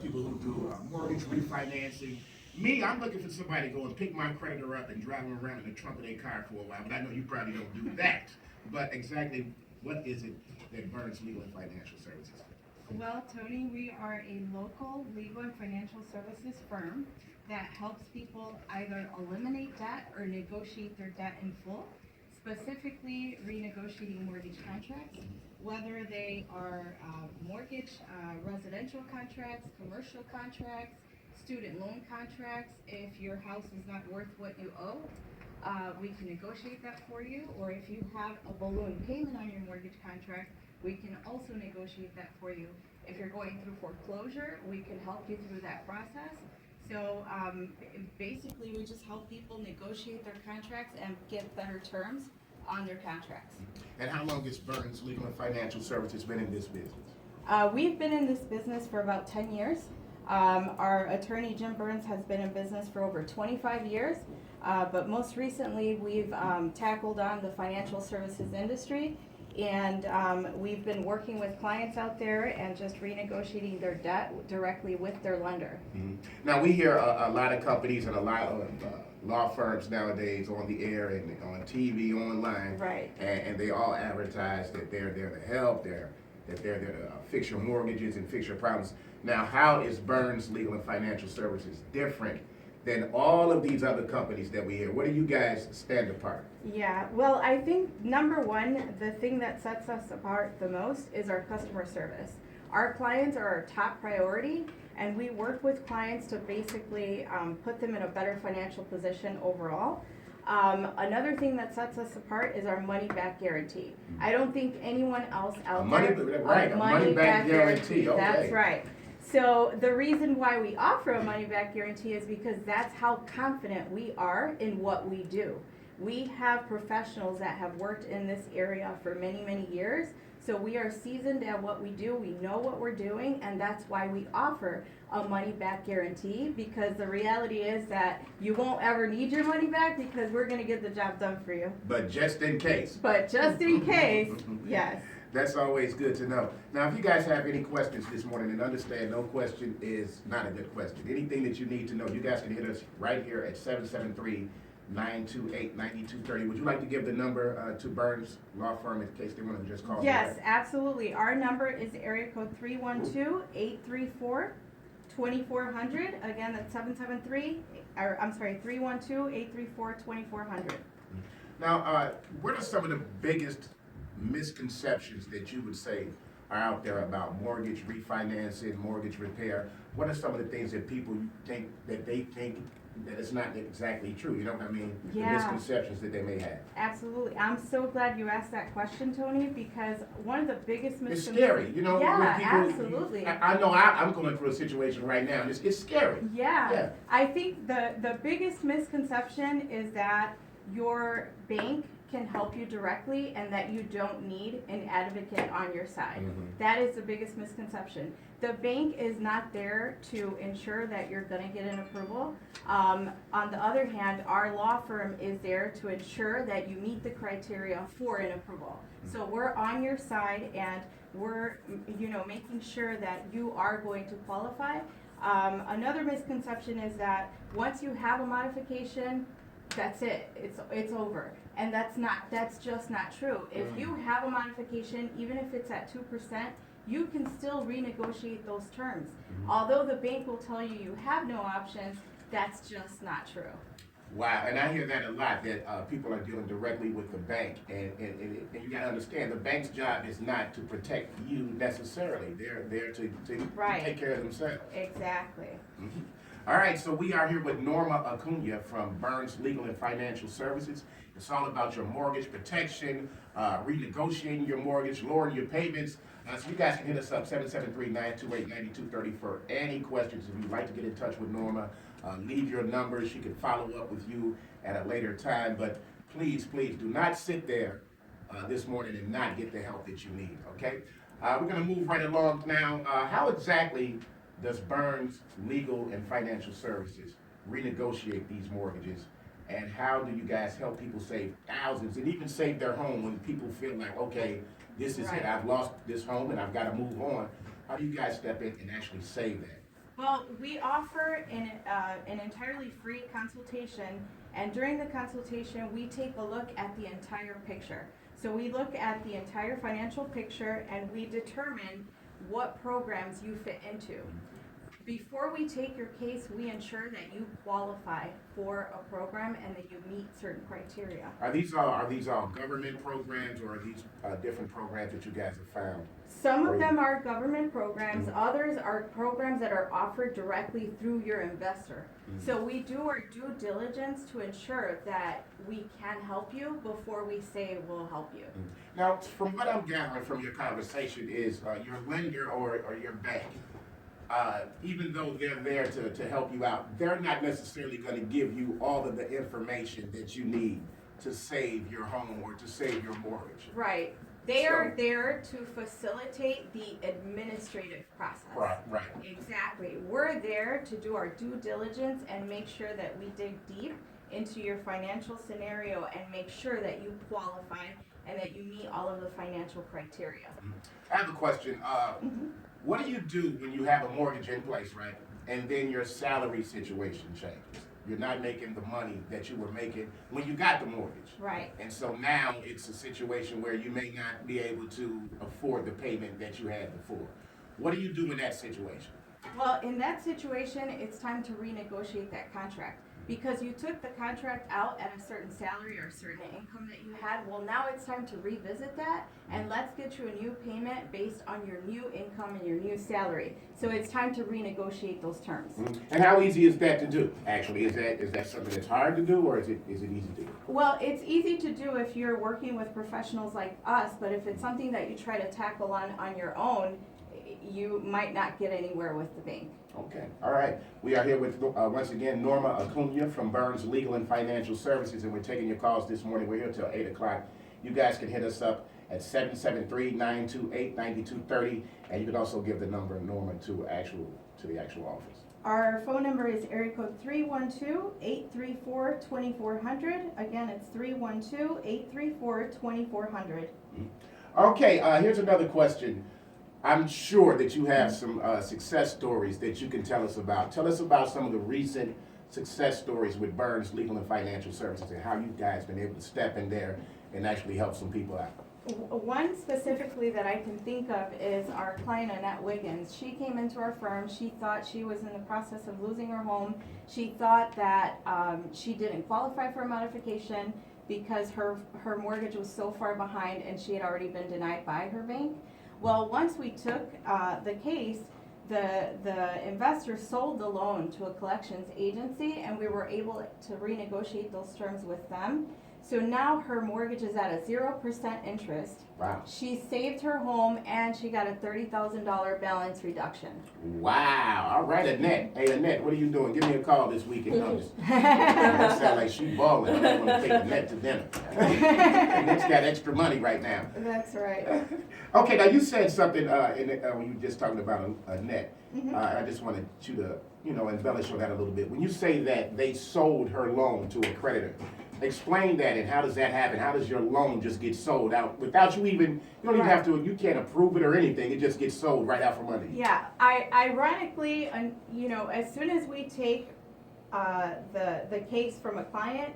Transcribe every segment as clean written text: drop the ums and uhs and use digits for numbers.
people who do mortgage refinancing. Me, I'm looking for somebody to go and pick my creditor up and drive them around in the trunk of their car for a while, but I know you probably don't do that. But exactly what is it that Burns Legal and Financial Services? Well, Tony, we are a local legal and financial services firm that helps people either eliminate debt or negotiate their debt in full, specifically renegotiating mortgage contracts, whether they are mortgage, residential contracts, commercial contracts, student loan contracts. If your house is not worth what you owe, we can negotiate that for you. Or if you have a balloon payment on your mortgage contract, we can also negotiate that for you. If you're going through foreclosure, we can help you through that process. So basically, we just help people negotiate their contracts and get better terms on their contracts. And how long has Burns Legal and Financial Services been in this business? We've been in this business for about 10 years. Our attorney, Jim Burns, has been in business for over 25 years. But most recently, we've tackled on the financial services industry. And we've been working with clients out there and just renegotiating their debt directly with their lender. Mm-hmm. Now, we hear a lot of companies and a lot of law firms nowadays on the air and on TV, online, Right. and they all advertise that they're there to help, that they're there to fix your mortgages and fix your problems. Now, how is Burns Legal and Financial Services different than all of these other companies that we hear? What do you guys stand apart? Yeah, well, I think number one, the thing that sets us apart the most is our customer service. Our clients are our top priority, and we work with clients to basically put them in a better financial position overall. Another thing that sets us apart is our money back guarantee. I don't think anyone else out there. A money back guarantee. Okay. That's right. So the reason why we offer a money back guarantee is because that's how confident we are in what we do. We have professionals that have worked in this area for many, many years. So we are seasoned at what we do. We know what we're doing, and that's why we offer a money back guarantee, because the reality is that you won't ever need your money back because we're going to get the job done for you. But just in case. But just in case, yes. That's always good to know. Now, if you guys have any questions this morning, and understand no question is not a good question. Anything that you need to know, you guys can hit us right here at 773-928-9230. Would you like to give the number to Burns Law Firm in case they want to just call? Yes, absolutely. Our number is area code 312-834-2400. Again, that's 312-834-2400. Now, what are some of the biggest misconceptions that you would say are out there about mortgage refinancing, mortgage repair? What are some of the things that people think that it's not exactly true? You know what I mean? Yeah. The misconceptions that they may have. Absolutely. I'm so glad you asked that question, Tony, because one of the biggest It's misconceptions. scary, you know. Yeah, when people, absolutely. I know I'm going through a situation right now. It's scary. Yeah. I think the biggest misconception is that your bank can help you directly and that you don't need an advocate on your side. Mm-hmm. That is the biggest misconception. The bank is not there to ensure that you're going to get an approval. On the other hand, our law firm is there to ensure that you meet the criteria for an approval. So we're on your side, and we're making sure that you are going to qualify. Another misconception is that once you have a modification, that's it. It's over. And that's just not true. If you have a modification, even if it's at 2%, you can still renegotiate those terms. Although the bank will tell you you have no options, that's just not true. Wow, and I hear that a lot, that people are dealing directly with the bank, and you gotta understand, the bank's job is not to protect you necessarily. They're there to Right. take care of themselves. Exactly. Mm-hmm. All right, so we are here with Norma Acuna from Burns Legal and Financial Services. It's all about your mortgage protection, renegotiating your mortgage, lowering your payments. So you guys can hit us up, 773-928-9230 for any questions. If you'd like to get in touch with Norma, leave your number. She can follow up with you at a later time. But please, please do not sit there this morning and not get the help that you need, okay? We're going to move right along now. How exactly does Burns Legal and Financial Services renegotiate these mortgages? And how do you guys help people save thousands and even save their home when people feel like, okay, this is it, I've lost this home and I've got to move on? How do you guys step in and actually save that? Well, we offer an entirely free consultation, and during the consultation, we take a look at the entire picture. So we look at the entire financial picture and we determine what programs you fit into. Before we take your case, we ensure that you qualify for a program and that you meet certain criteria. Are these all government programs, or are these different programs that you guys have found? Some of them are government programs, others are programs that are offered directly through your investor. So we do our due diligence to ensure that we can help you before we say we'll help you. Now, from what I'm gathering from your conversation is your lender or your bank, even though they're there to help you out, they're not necessarily going to give you all of the information that you need to save your home or to save your mortgage. Right. They are there to facilitate the administrative process. Right. Exactly. We're there to do our due diligence and make sure that we dig deep into your financial scenario and make sure that you qualify and that you meet all of the financial criteria. I have a question. What do you do when you have a mortgage in place, right? And then your salary situation changes. You're not making the money that you were making when you got the mortgage. Right. And so now it's a situation where you may not be able to afford the payment that you had before. What do you do in that situation? Well, in that situation, it's time to renegotiate that contract. Because you took the contract out at a certain salary or a certain income that you had, well, now it's time to revisit that and let's get you a new payment based on your new income and your new salary. So it's time to renegotiate those terms. And how easy is that to do? Actually, is that something that's hard to do, or is it easy to do? Well, it's easy to do if you're working with professionals like us, but if it's something that you try to tackle on your own, you might not get anywhere with the bank. Okay, all right. We are here with, once again, Norma Acuna from Burns Legal and Financial Services, and we're taking your calls this morning. We're here till 8 o'clock. You guys can hit us up at 773-928-9230, and you can also give the number, Norma, to the actual office. Our phone number is area code 312-834-2400. Again, it's 312-834-2400. Okay, here's another question. I'm sure that you have some success stories that you can tell us about. Tell us about some of the recent success stories with Burns Legal and Financial Services and how you guys been able to step in there and actually help some people out. One specifically that I can think of is our client Annette Wiggins. She came into our firm. She thought she was in the process of losing her home. She thought that she didn't qualify for a modification because her mortgage was so far behind and she had already been denied by her bank. Well, once we took the case, the investor sold the loan to a collections agency and we were able to renegotiate those terms with them. So now her mortgage is at a 0% interest. Wow. She saved her home and she got a $30,000 balance reduction. Wow. All right, Annette. Hey, Annette, what are you doing? Give me a call this weekend. That sounds like she balling. I'm going to take Annette to dinner. Annette's got extra money right now. That's right. Okay, now you said something when you were just talking about Annette. I just wanted you to, embellish on that a little bit. When you say that they sold her loan to a creditor, explain that, and how does that happen? How does your loan just get sold out without you don't even have to, you can't approve it or anything, it just gets sold right out from under you? Yeah, ironically, as soon as we take the case from a client,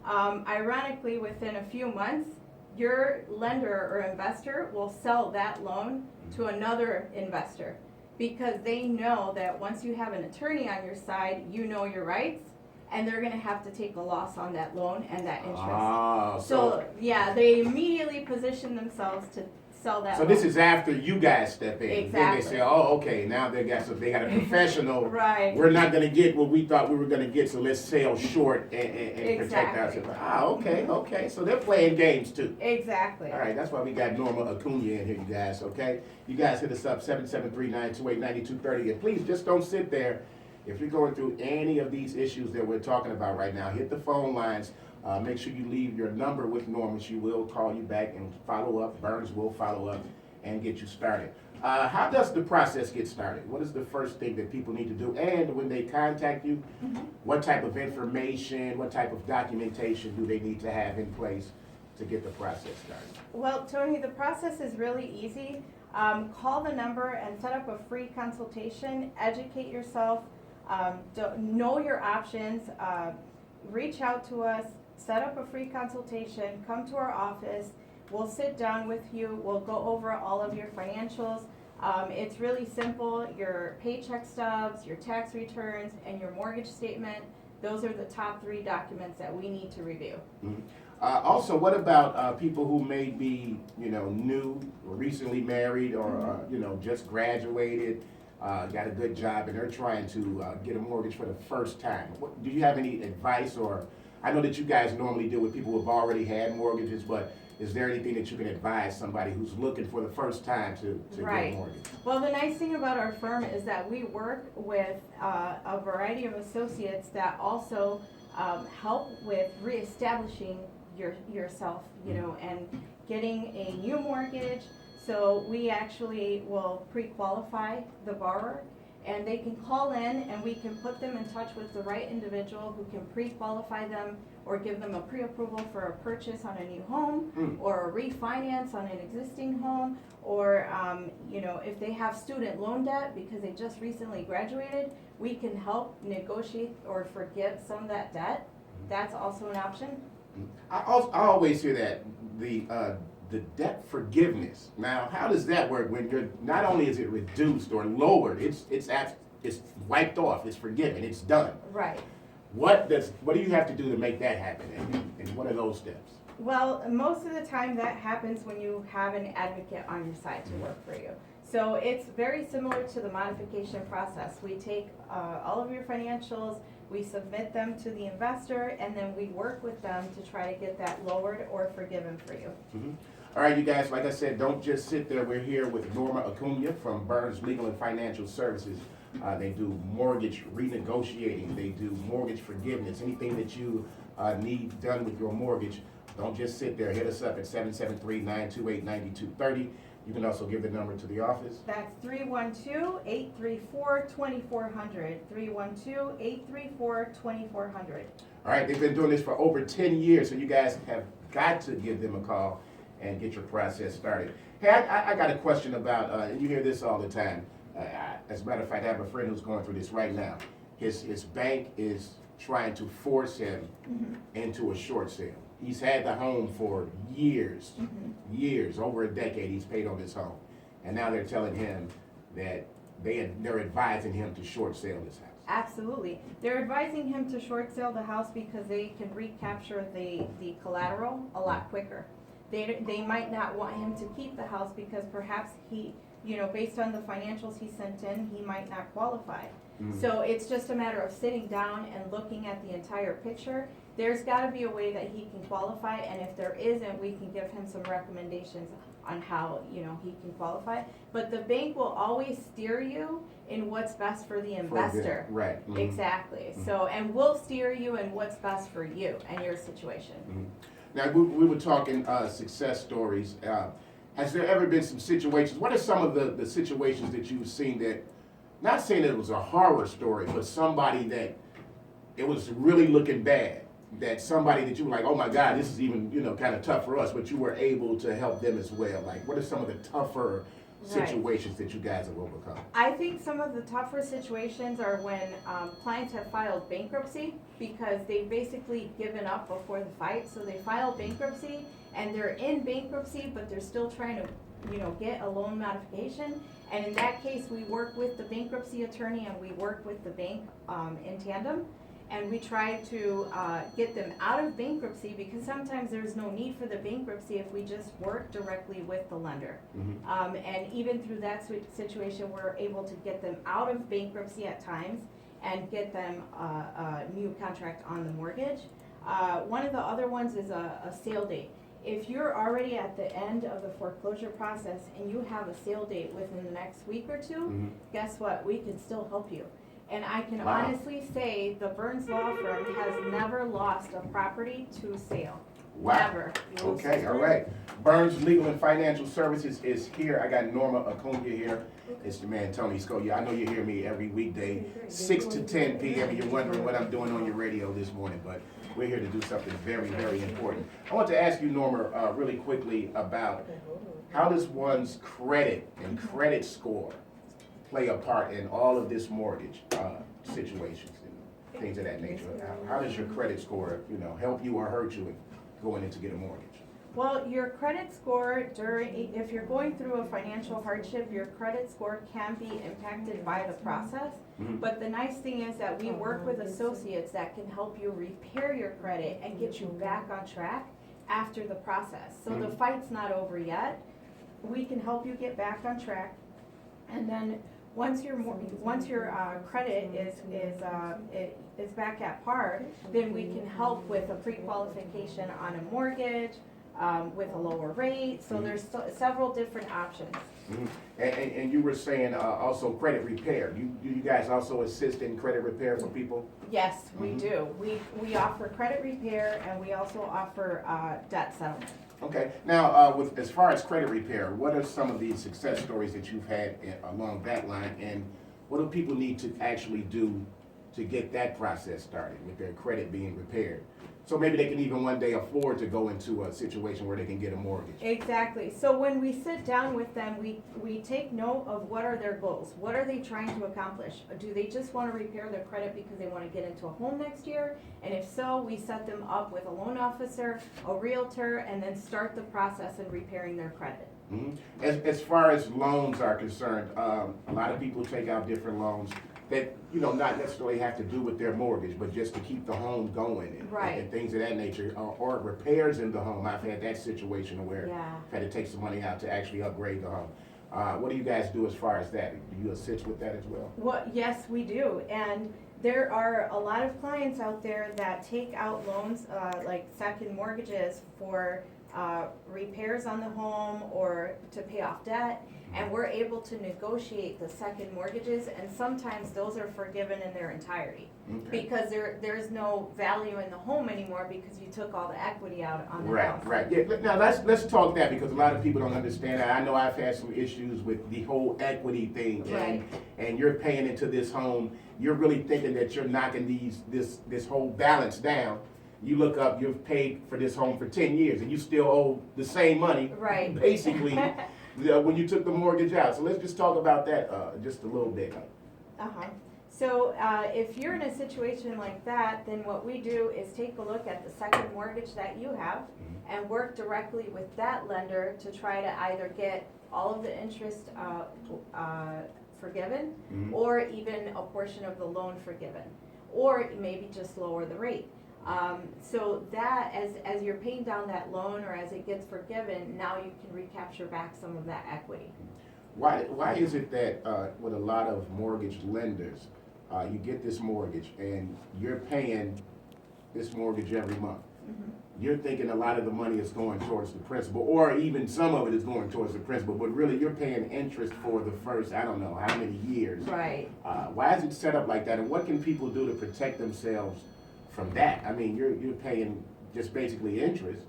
ironically within a few months, your lender or investor will sell that loan to another investor because they know that once you have an attorney on your side, you know your rights. And they're going to have to take a loss on that loan and that interest. So yeah, they immediately position themselves to sell that loan. This is after you guys step in. Exactly. Then they say, oh, okay, now they got a professional. Right. We're not going to get what we thought we were going to get, so let's sell short and protect ourselves. Okay. So they're playing games too. Exactly. All right, that's why we got Norma Acuna in here, you guys, okay? You guys hit us up, 773-928-9230, and please just don't sit there. If you're going through any of these issues that we're talking about right now, hit the phone lines. Make sure you leave your number with Norma. She will call you back and follow up. Burns will follow up and get you started. How does the process get started? What is the first thing that people need to do? And when they contact you, what type of information, what type of documentation do they need to have in place to get the process started? Well, Tony, the process is really easy. call the number and set up a free consultation, educate yourself, know your options, reach out to us, set up a free consultation, come to our office, we'll sit down with you, we'll go over all of your financials. It's really simple, your paycheck stubs, your tax returns, and your mortgage statement. Those are the top 3 documents that we need to review. Mhm. Also, what about people who may be, new, or recently married, or just graduated, got a good job, and they're trying to get a mortgage for the first time? Do you have any advice? Or I know that you guys normally deal with people who have already had mortgages, but is there anything that you can advise somebody who's looking for the first time to get a mortgage? Well, the nice thing about our firm is that we work with a variety of associates that also help with reestablishing yourself, and getting a new mortgage. So we actually will pre-qualify the borrower, and they can call in and we can put them in touch with the right individual who can pre-qualify them or give them a pre-approval for a purchase on a new home or a refinance on an existing home, or if they have student loan debt because they just recently graduated, we can help negotiate or forgive some of that debt. That's also an option. I always hear that the debt forgiveness. Now, how does that work when you're not only is it reduced or lowered, it's wiped off, it's forgiven, it's done. Right. What do you have to do to make that happen, and what are those steps? Well, most of the time that happens when you have an advocate on your side to work for you. So it's very similar to the modification process. We take all of your financials, we submit them to the investor, and then we work with them to try to get that lowered or forgiven for you. Mm-hmm. All right, you guys, like I said, don't just sit there. We're here with Norma Acuna from Burns Legal and Financial Services. They do mortgage renegotiating. They do mortgage forgiveness. Anything that you need done with your mortgage, don't just sit there. Hit us up at 773-928-9230. You can also give the number to the office. That's 312-834-2400. 312-834-2400. All right, they've been doing this for over 10 years, so you guys have got to give them a call and get your process started. Hey, I got a question about, and you hear this all the time. As a matter of fact, I have a friend who's going through this right now. His bank is trying to force him into a short sale. He's had the home for years, over a decade he's paid on this home. And now they're telling him that they're advising him to short sale this house. Absolutely. They're advising him to short sale the house because they can recapture the collateral a lot quicker. They might not want him to keep the house because perhaps he, based on the financials he sent in, he might not qualify. So it's just a matter of sitting down and looking at the entire picture. There's got to be a way that he can qualify, and if there isn't, we can give him some recommendations on how he can qualify. But the bank will always steer you in what's best for the investor. Right. Exactly. So, and we'll steer you in what's best for you and your situation. Now, we were talking success stories. Has there ever been some situations, what are some of the situations that you've seen that, not saying that it was a horror story, but somebody that it was really looking bad, that somebody that you were like, oh my God, this is even, kind of tough for us, but you were able to help them as well? Like, what are some of the tougher situations that you guys have overcome? I think some of the tougher situations are when clients have filed bankruptcy because they've basically given up before the fight. So they file bankruptcy and they're in bankruptcy, but they're still trying to, get a loan modification. And in that case, we work with the bankruptcy attorney and we work with the bank in tandem. And we try to get them out of bankruptcy because sometimes there's no need for the bankruptcy if we just work directly with the lender. And even through that situation, we're able to get them out of bankruptcy at times and get them a new contract on the mortgage. One of the other ones is a sale date. If you're already at the end of the foreclosure process and you have a sale date within the next week or two, guess what? We can still help you. And I can honestly say the Burns Law Firm has never lost a property to sale. Wow. Never. Okay, all right. Burns Legal and Financial Services is here. I got Norma Acuna here. It's the man, Tony Sculfield. I know you hear me every weekday, 6 to 10 p.m. and you're wondering what I'm doing on your radio this morning, but we're here to do something very, very important. I want to ask you, Norma, really quickly about how does one's credit and credit score play a part in all of this mortgage situations and things of that nature? How does your credit score, help you or hurt you in going in to get a mortgage? Well, your credit score if you're going through a financial hardship, your credit score can be impacted by the process. Mhm. But the nice thing is that we work with associates that can help you repair your credit and get you back on track after the process. So the Mhm. fight's not over yet. We can help you get back on track. And then once your credit is back at par, then we can help with a pre-qualification on a mortgage, with a lower rate. So there's several different options. Mhm. And you were saying also credit repair. You guys also assist in credit repair for people? Yes, we Mhm. do. We offer credit repair and we also offer debt settlement. Okay. Now, with as far as credit repair, what are some of the success stories that you've had along that line, and what do people need to actually do to get that process started with their credit being repaired? So maybe they can even one day afford to go into a situation where they can get a mortgage. Exactly. So when we sit down with them, we take note of what are their goals. What are they trying to accomplish? Do they just want to repair their credit because they want to get into a home next year? And if so, we set them up with a loan officer, a realtor, and then start the process of repairing their credit. Mhm. As far as loans are concerned, a lot of people take out different loans that, not necessarily have to do with their mortgage, but just to keep the home going and, Right. and things of that nature, or repairs in the home. I've had that situation where Yeah. I've had to take some money out to actually upgrade the home. What do you guys do as far as that? Do you assist with that as well? Yes, we do. And there are a lot of clients out there that take out loans, like second mortgages for repairs on the home or to pay off debt. And we're able to negotiate the second mortgages, and sometimes those are forgiven in their entirety. Okay. Because there's no value in the home anymore because you took all the equity out on the Right, house. right. Yeah, now let's talk that, because a lot of people don't understand that. I know I've had some issues with the whole equity thing, Right. and you're paying into this home. You're really thinking that you're knocking this whole balance down. You look up, you've paid for this home for 10 years, and you still owe the same money, Right. basically, when you took the mortgage out. So let's just talk about that just a little bit. Uh-huh. So if you're in a situation like that, then what we do is take a look at the second mortgage that you have and work directly with that lender to try to either get all of the interest forgiven, Mhm. or even a portion of the loan forgiven, or maybe just lower the rate. So that as you're paying down that loan or as it gets forgiven, now you can recapture back some of that equity. Why is it that with a lot of mortgage lenders, you get this mortgage and you're paying this mortgage every month? Mhm. You're thinking a lot of the money is going towards the principal, or even some of it is going towards the principal, but really you're paying interest for the first, I don't know how many years. Right. Why is it set up like that, and what can people do to protect themselves from that? I mean, you're paying just basically interest,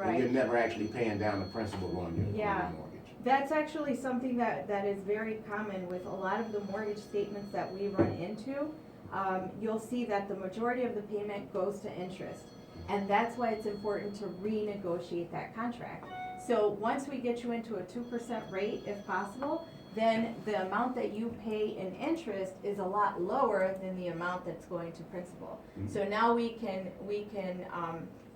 and you're Right. never actually paying down the principal on your Yeah. mortgage. That's actually something that is very common with a lot of the mortgage statements that we run into. You'll see that the majority of the payment goes to interest. And that's why it's important to renegotiate that contract. So once we get you into a 2% rate, if possible, then the amount that you pay in interest is a lot lower than the amount that's going to principal. Mhm. So now we can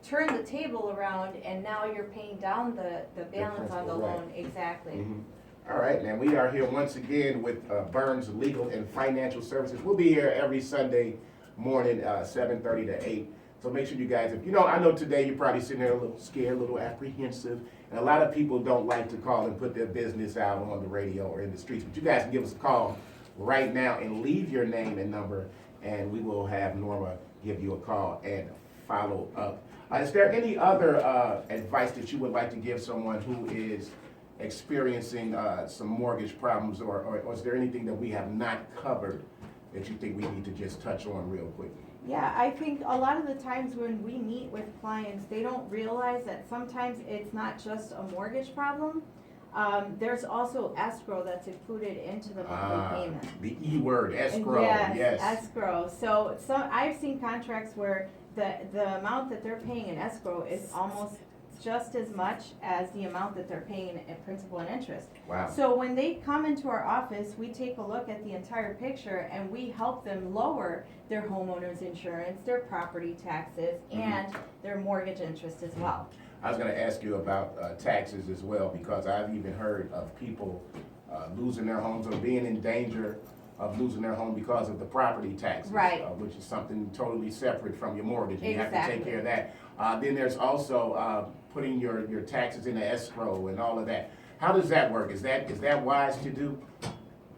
turn the table around, and now you're paying down the balance on the principal, right. loan. Exactly. Mhm. All right, now we are here once again with Burns Legal and Financial Services. We'll be here every Sunday morning, 7:30 to 8. So make sure you guys, I know today you're probably sitting there a little scared, a little apprehensive, and a lot of people don't like to call and put their business out on the radio or in the streets. But you guys can give us a call right now and leave your name and number, and we will have Norma give you a call and follow up. Is there any other advice that you would like to give someone who is experiencing some mortgage problems, or is there anything that we have not covered that you think we need to just touch on real quickly? Yeah, I think a lot of the times when we meet with clients, they don't realize that sometimes it's not just a mortgage problem. There's also escrow that's included into the monthly payment. The E word, escrow, Yes, yes. escrow. So I've seen contracts where the amount that they're paying in escrow is almost just as much as the amount that they're paying in principal and interest. Wow. So when they come into our office, we take a look at the entire picture and we help them lower their homeowner's insurance, their property taxes, and their mortgage interest as well. I was going to ask you about taxes as well, because I've even heard of people losing their homes or being in danger of losing their home because of the property taxes. Right. Which is something totally separate from your mortgage, and you have to Exactly. take care of that. Then there's also putting your taxes in the escrow and all of that. How does that work? Is that wise to do?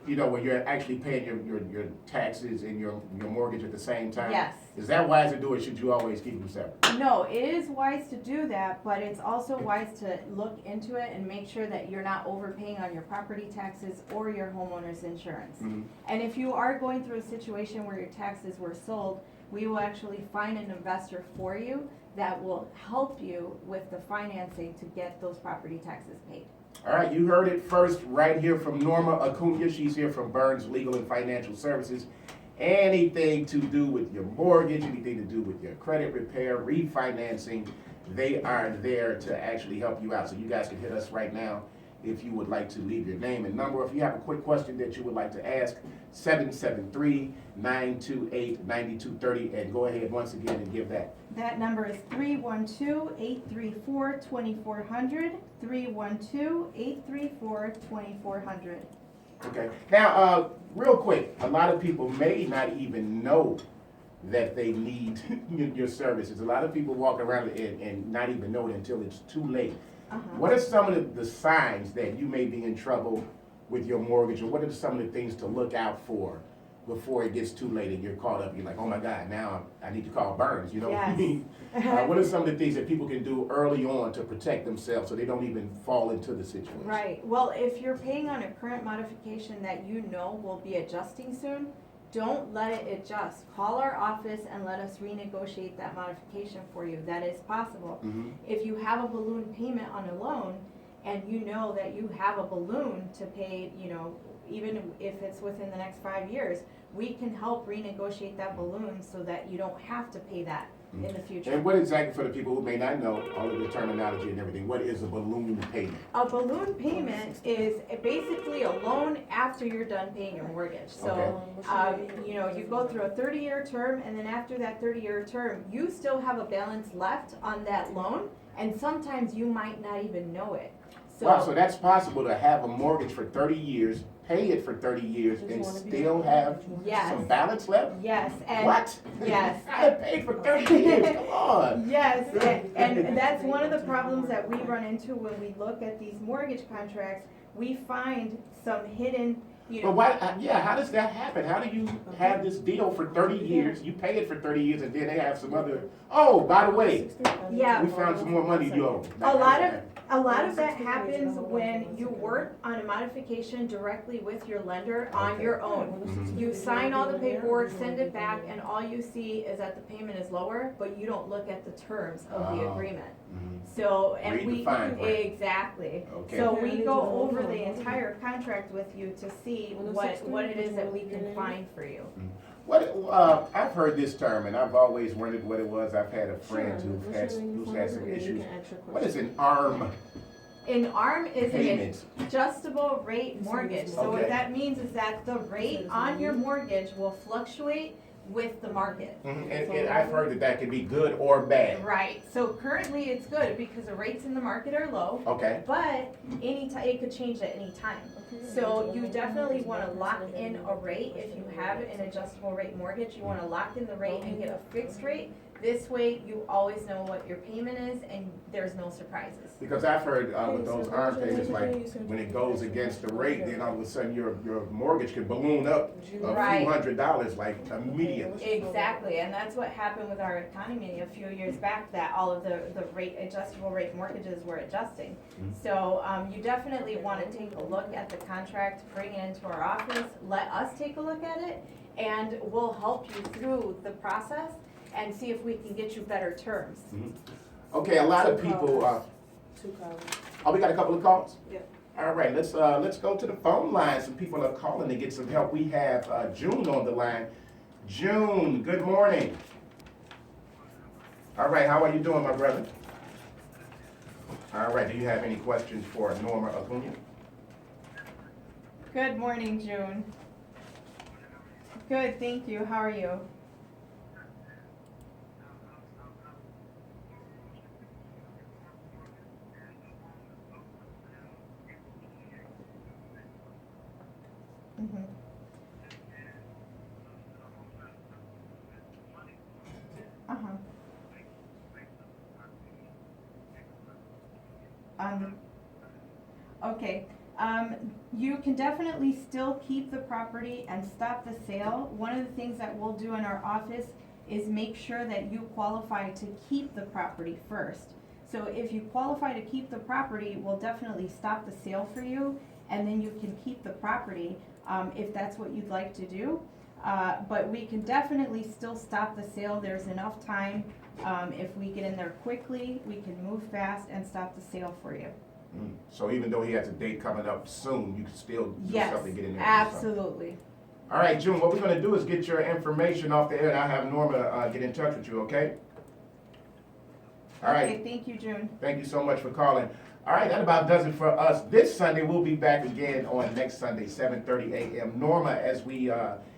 You know, where you're actually paying your taxes and your mortgage at the same time? Yes. Is that wise to do, or should you always keep them separate? No, it is wise to do that, but it's also wise to look into it and make sure that you're not overpaying on your property taxes or your homeowner's insurance. Mhm. And if you are going through a situation where your taxes were sold, we will actually find an investor for you that will help you with the financing to get those property taxes paid. All right, you heard it first right here from Norma Acuna. She's here from Burns Legal and Financial Services. Anything to do with your mortgage, anything to do with your credit repair, refinancing, they are there to actually help you out. So you guys can hit us right now if you would like to leave your name and number. If you have a quick question that you would like to ask, 773-928-9230, and go ahead once again and give that. That number is 312-834-2400, 312-834-2400. Okay. Now, real quick, a lot of people may not even know that they need your services. A lot of people walk around and not even know it until it's too late. What are some of the signs that you may be in trouble with your mortgage, or what are some of the things to look out for before it gets too late and you're caught up? You're like, oh my God, now I need to call Burns, you know what I Yes. mean? What are some of the things that people can do early on to protect themselves so they don't even fall into the situation? Right. Well, if you're paying on a current modification that you know will be adjusting soon, don't let it adjust. Call our office and let us renegotiate that modification for you. That is possible. Mhm. If you have a balloon payment on a loan and you know that you have a balloon to pay, you know, even if it's within the next 5 years, we can help renegotiate that balloon so that you don't have to pay that in the future. And what exactly, for the people who may not know all of the terminology and everything, what is a balloon payment? A balloon payment is basically a loan after you're done paying your mortgage. So, you know, you go through a 30-year term, and then after that 30-year term, you still have a balance left on that loan, and sometimes you might not even know it. Wow, so that's possible to have a mortgage for 30 years, pay it for 30 years, and still have Yes. some balance left? Yes, and What? yes. I had paid for 30 years, come on. Yes, and that's one of the problems that we run into when we look at these mortgage contracts. We find some hidden, you But know. why, how does that happen? How do you have this deal for 30 years, you pay it for 30 years, and then they have some other, oh, by the way, Yeah. we found some more money you owe. A lot of that happens when you work on a modification directly with your lender on your own. You sign all the paperwork, send it back, and all you see is that the payment is lower, but you don't look at the terms of the Oh. agreement. Mhm. So, and Read the we, fine print. exactly. Okay. So we go over the entire contract with you to see what it is that we can find for you. What, I've heard this term, and I've always wondered what it was. I've had a friend who's had some issues. What is an ARM An ARM is an payment? adjustable rate mortgage. So Okay. what that means is that the rate on your mortgage will fluctuate with the market. Mhm. And I've heard that can be good or bad. Right, so currently it's good because the rates in the market are low, Okay. but it could change at any time. So you definitely wanna lock in a rate. If you have an adjustable rate mortgage, you wanna lock in the rate and get a fixed rate. This way, you always know what your payment is and there's no surprises. Because I've heard with those ARM payments, like when it goes against the rate, then all of a sudden your mortgage can balloon up a few Right. $100s like immediately. Exactly, and that's what happened with our economy a few years back, that all of the adjustable rate mortgages were adjusting. So, you definitely wanna take a look at the contract, bring it into our office, let us take a look at it, and we'll help you through the process and see if we can get you better terms. Okay, a lot of people, 2 callers. oh, we got a couple of calls? Yep. All right, let's go to the phone line. Some people are calling to get some help. We have June on the line. June, good morning. All right, how are you doing, my brother? All right, do you have any questions for Norma Acuna? Good morning, June. Good, thank you. How are you? Mhm. Uh-huh. Okay, you can definitely still keep the property and stop the sale. One of the things that we'll do in our office is make sure that you qualify to keep the property first. So if you qualify to keep the property, we'll definitely stop the sale for you, and then you can keep the property, if that's what you'd like to do. But we can definitely still stop the sale. There's enough time. If we get in there quickly, we can move fast and stop the sale for you. So even though he has a date coming up soon, you can still do Yes, something to get in there? and do something. absolutely. All right, June, what we're gonna do is get your information off the air, and I'll have Norma get in touch with you, okay? All right. Okay, thank you, June. Thank you so much for calling. All right, that about does it for us. This Sunday, we'll be back again on next Sunday, 7:30 a.m. Norma, as we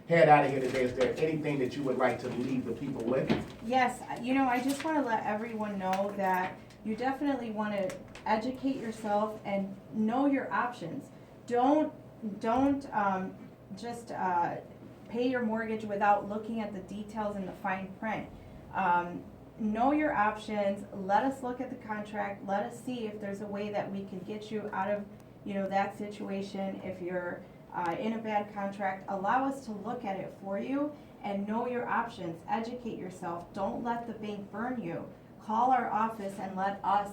head out of here today, is there anything that you would like to leave the people with? Yes, I just want to let everyone know that you definitely want to educate yourself and know your options. Don't just pay your mortgage without looking at the details in the fine print. Know your options. Let us look at the contract. Let us see if there's a way that we can get you out of, that situation. If you're in a bad contract, allow us to look at it for you and know your options. Educate yourself. Don't let the bank burn you. Call our office and let us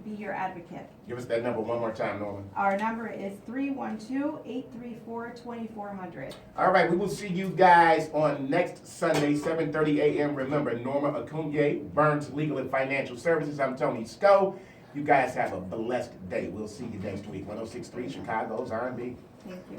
be your advocate. Give us that number one more time, Norma. Our number is 312-834-2400. All right, we will see you guys on next Sunday, 7:30 a.m. Remember, Norma Acuna, Burns Legal and Financial Services. I'm Tony Sco. You guys have a blessed day. We'll see you next week. 106.3 Chicago's R&B. Thank you.